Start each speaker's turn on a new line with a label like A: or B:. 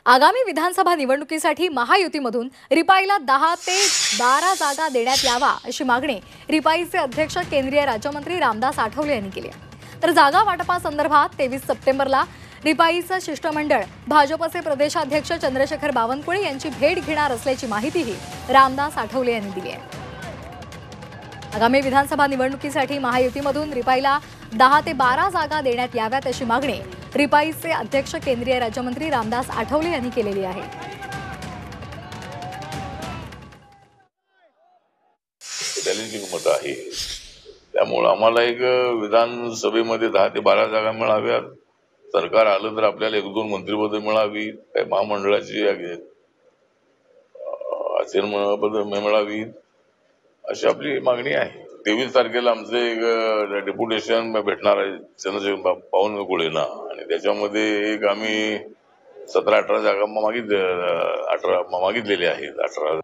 A: आगामी विधानसभा निवडणुकीसाठी महायुतीमधून रिपाईला 10 ते 12 जागा देण्यात यावा अशी मागणी रिपाईचे अध्यक्ष केंद्रीय राज्यमंत्री रामदास आठवले यांनी केली आहे। तर जागा वाटपासंदर्भात 23 सप्टेंबरला रिपाईचं शिष्टमंडळ भाजपचे प्रदेशाध्यक्ष चंद्रशेखर बावनकुळे यांची भेट घेणार असल्याची माहितीही रामदास आठवले यांनी दिली आहे। आगामी विधानसभा निवडणुकीसाठी महायुतीमधून रिपाईला 10 ते 12 जागा देण्यात याव्यात अशी मागणी रिपाईचे अध्यक्ष केंद्रीय राज्यमंत्री रामदास आठवले यांनी केलेली आहे।
B: चॅलेंजिंग मत आहे, त्यामुळे आम्हाला एक विधानसभेमध्ये 10 ते 12 जागा मिळाव्यात। सरकार आलं तर आपल्याला 1-2 मंत्रिपद मिळावी, काही महामंडळाची अध्यक्षपद मिळावी अशी आपली मागणी आहे। 23 तारखेला आमचं एक डेप्युटेशन भेटणार आहे चंद्रशेखर बावनकुळेंना आणि त्याच्यामध्ये एक आम्ही 17-18 जागा मागितलेल्या आहेत। 18